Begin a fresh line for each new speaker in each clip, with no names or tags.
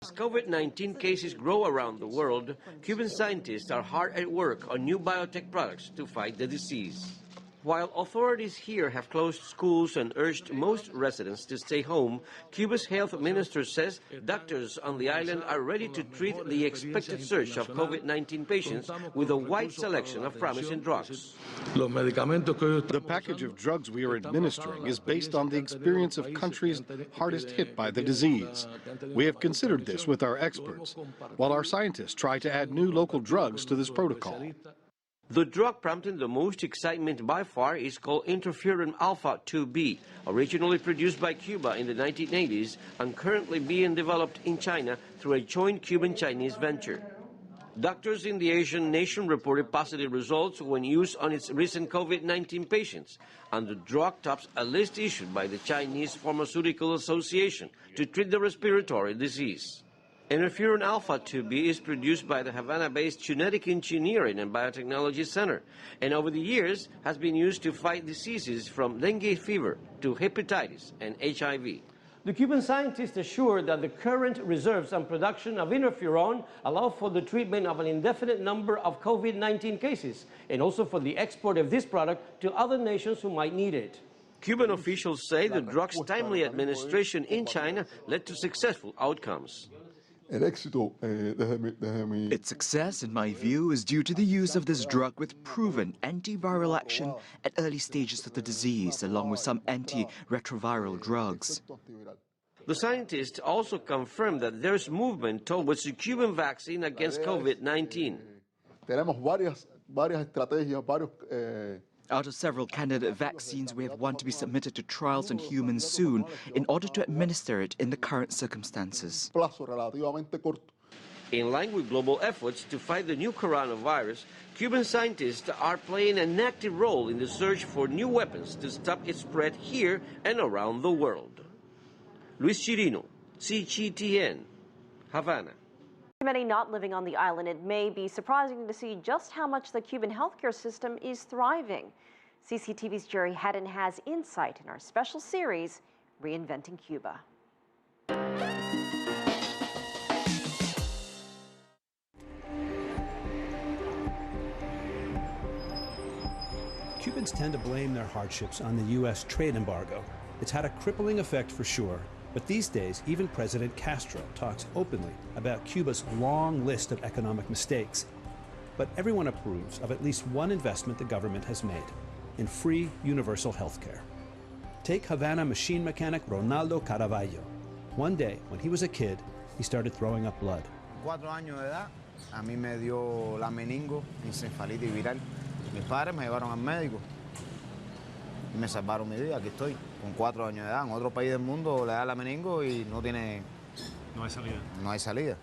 As COVID-19 cases grow around the world, Cuban scientists are hard at work on new biotech products to fight the disease. While authorities here have closed schools and urged most residents to stay home, Cuba's health minister says doctors on the island are ready to treat the expected surge of COVID-19 patients with a wide selection of promising drugs.
The package of drugs we are administering is based on the experience of countries hardest hit by the disease. We have considered this with our experts, while our scientists try to add new local drugs to this protocol.
The drug prompting the most excitement by far is called interferon alpha 2B, originally produced by Cuba in the 1980s and currently being developed in China through a joint Cuban-Chinese venture. Doctors in the Asian nation reported positive results when used on its recent COVID-19 patients, and the drug tops a list issued by the Chinese Pharmaceutical Association to treat the respiratory disease. Interferon alpha 2B is produced by the Havana-based Genetic Engineering and Biotechnology Center, and over the years has been used to fight diseases from dengue fever to hepatitis and HIV. The Cuban scientists assure that the current reserves and production of interferon allow for the treatment of an indefinite number of COVID-19 cases, and also for the export of this product to other nations who might need it. Cuban officials say the drug's timely administration in China led to successful outcomes.
Its success, in my view, is due to the use of this drug with proven antiviral action at early stages of the disease, along with some antiretroviral drugs.
The scientists also confirmed that there's movement towards a Cuban vaccine against COVID-19.
Out of several candidate vaccines, we have one to be submitted to trials in humans soon in order to administer it in the current circumstances.
In line with global efforts to fight the new coronavirus, Cuban scientists are playing an active role in the search for new weapons to stop its spread here and around the world. Luis Chirino, CGTN, Havana.
For many not living on the island, it may be surprising to see just how much the Cuban healthcare system is thriving. CCTV's Jerry Haddon has insight in our special series, Reinventing Cuba.
Cubans tend to blame their hardships on the U.S. trade embargo. It's had a crippling effect for sure. But these days, even President Castro talks openly about Cuba's long list of economic mistakes. But everyone approves of at least one investment the government has made in free universal health care. Take Havana machine mechanic Ronaldo Caraballo. One day, when he was a kid, he started throwing up blood.
4 años de edad, a mí me dio la meningoencefalitis viral. Mis padres me llevaron al médico y me salvaron mi vida. Aquí estoy, con 4 años de edad. En otro país del mundo le da la meningo y no hay salida. No hay salida.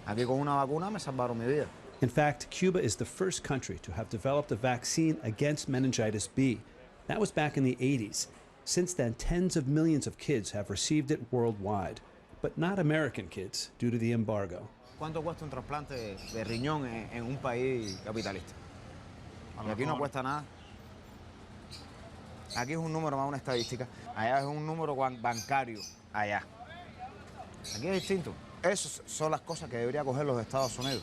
Aquí con una vacuna me salvaron mi vida.
In fact, Cuba is the first country to have developed a vaccine against meningitis B. That was back in the 80s. Since then, tens of millions of kids have received it worldwide, but not American kids due to the embargo.
¿Cuánto cuesta un trasplante de riñón en un país capitalista? Y aquí no cuesta nada. Aquí es un número más una estadística. Allá es un número bancario. Allá. Aquí es distinto. Esas son las cosas que debería coger los Estados Unidos.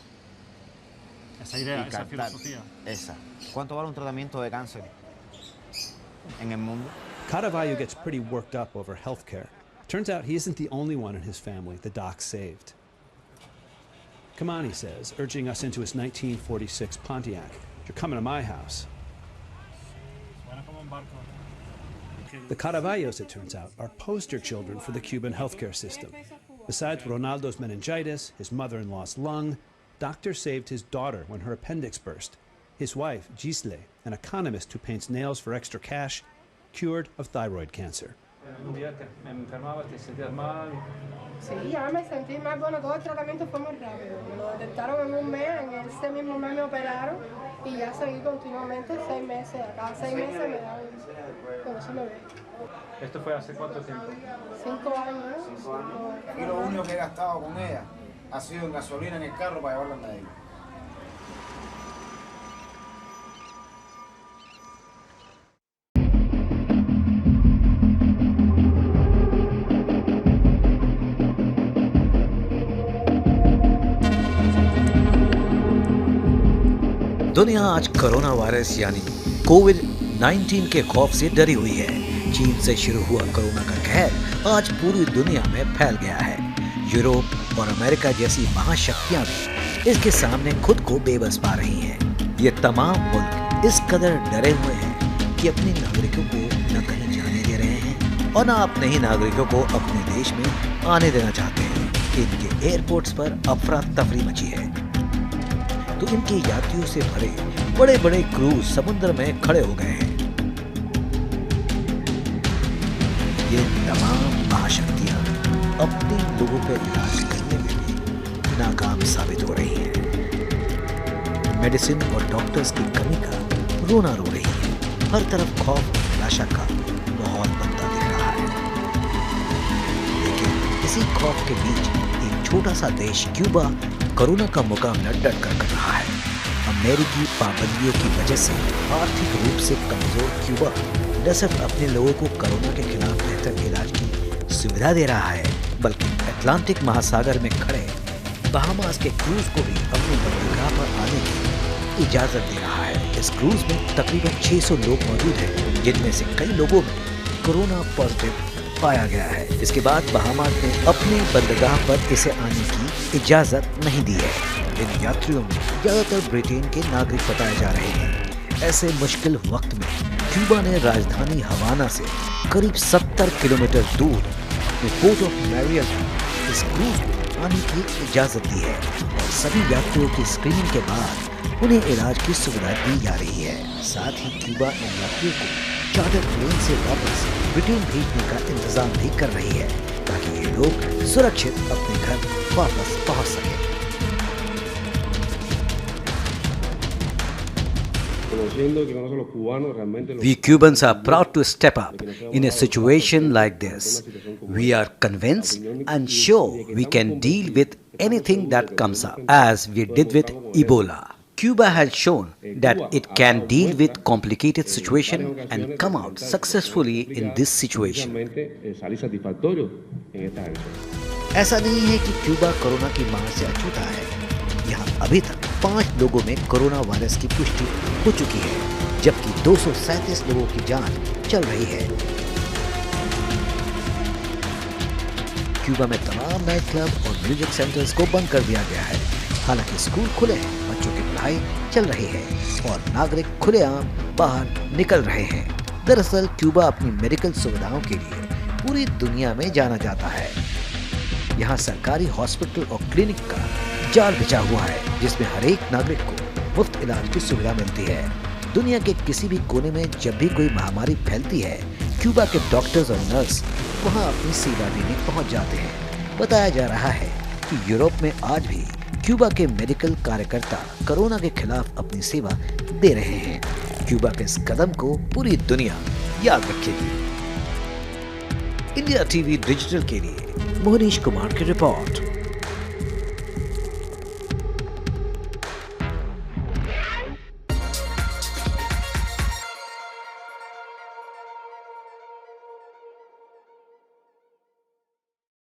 Esa idea, esa filosofía.
Esa. ¿Cuánto vale un tratamiento de cáncer en el mundo?
Caraballo gets pretty worked up over healthcare. Turns out he isn't the only one in his family the doc saved. Come on, he says, urging us into his 1946 Pontiac. You're coming to my house. The Caraballos, it turns out, are poster children for the Cuban healthcare system. Besides Ronaldo's meningitis, his mother-in-law's lung, doctors saved his daughter when her appendix burst. His wife, Gisle, an economist who paints nails for extra cash, cured of thyroid cancer.
Sí, ya me sentí más bueno, todo el tratamiento fue muy rápido. Me lo detectaron en un mes, en ese mismo mes me operaron y ya seguí continuamente 6 meses. A cada 6 meses me dan cuando se me ve.
¿Esto fue hace cuánto tiempo?
5 años.
5 años. Y lo único que he gastado con ella ha sido en gasolina en el carro para llevarla al médico.
दुनिया आज corona virus यानी कोविड-19 के खौफ से डरी हुई है। चीन से शुरू हुआ कोरोना का कहर आज पूरी दुनिया में फैल गया है। यूरोप और अमेरिका जैसी महाशक्तियां भी इसके सामने खुद को बेबस पा रही हैं। ये तमाम मुल्क इस कदर डरे हुए हैं कि अपने नागरिकों को न कहीं जाने दे रहे हैं और न अपने ही नागरिकों को अपने देश में आने देना चाहते हैं। इनके एयरपोर्ट्स पर अफरा तफरी मची है तो इनके यात्रियों से भरे बड़े बड़े क्रूज समुद्र में खड़े हो गए हैं। ये तमाम महाशक्तियां अपने लोगों पर इलाज करने में भी नाकाम साबित हो रही हैं। मेडिसिन और डॉक्टर्स की कमी का रोना रो रही है। हर तरफ खौफ और निराशा का माहौल बनता दिख रहा है। लेकिन इसी खौफ के बीच एक छोटा सा देश क्यूबा कोरोना का मुकाबला डटकर कर रहा है। अमेरिकी पाबंदियों की वजह से आर्थिक रूप से कमजोर क्यूबा न सिर्फ अपने लोगों को कोरोना के खिलाफ बेहतर इलाज की सुविधा दे रहा है बल्कि अटलांटिक महासागर में खड़े बहामास के क्रूज को भी अपनी बंदरगाह पर आने की इजाजत दे रहा है। इस क्रूज में तकरीबन 600 लोग मौजूद हैं जिनमें से कई लोगों में कोरोना पॉजिटिव पाया गया है। इसके बाद बहामास ने अपने बंदरगाह पर इसे आने की इजाजत नहीं दी है। इन यात्रियों में ज्यादातर ब्रिटेन के नागरिक बताए जा रहे हैं। ऐसे मुश्किल वक्त में क्यूबा ने राजधानी हवाना से करीब 70 किलोमीटर दूर अपने पोर्ट ऑफ मैरियल इस क्रूज को आने की इजाजत दी है और सभी यात्रियों की स्क्रीनिंग के बाद उन्हें इलाज की सुविधा दी जा रही है। साथ ही क्यूबा इन यात्रियों को चार्टर प्लेन से वापस ब्रिटेन भेजने का इंतजाम भी कर रही है ताकि ये लोग सुरक्षित अपने घर वापस पहुंच सकें। We Cubans are proud to step up in a situation like this. We are convinced and sure we can deal with anything that comes up, as we did with Ebola. Cuba has shown that it can deal with complicated situations and come out successfully in this situation. ऐसा नहीं है कि Cuba corona की मार से अछूता है। यहाँ अभी तक 5 लोगों में कोरोना वायरस की पुष्टि हो चुकी है, जबकि 237 लोगों की जांच चल रही है। क्यूबा में तमाम नाइट क्लब और म्यूजिक सेंटर्स को बंद कर दिया गया है। हालांकि स्कूल खुले हैं, बच्चों की पढ़ाई चल रही है और नागरिक खुलेआम बाहर निकल रहे हैं। दरअसल क्यूबा अपनी मेडिकल सुविधाओं के लिए पूरी दुनिया में जाना जाता है। यहाँ सरकारी हॉस्पिटल और क्लिनिक का जाल बिछा हुआ है जिसमें हर एक नागरिक को मुफ्त इलाज की सुविधा मिलती है। दुनिया के किसी भी कोने में जब भी कोई महामारी फैलती है, क्यूबा के डॉक्टर्स और नर्स वहाँ अपनी सेवा देने पहुँच जाते हैं। बताया जा रहा है कि यूरोप में आज भी क्यूबा के मेडिकल कार्यकर्ता कोरोना के खिलाफ अपनी सेवा दे रहे हैं। क्यूबा के इस कदम को पूरी दुनिया याद रखेगी। इंडिया टीवी डिजिटल के लिए मोहनीश कुमार की रिपोर्ट।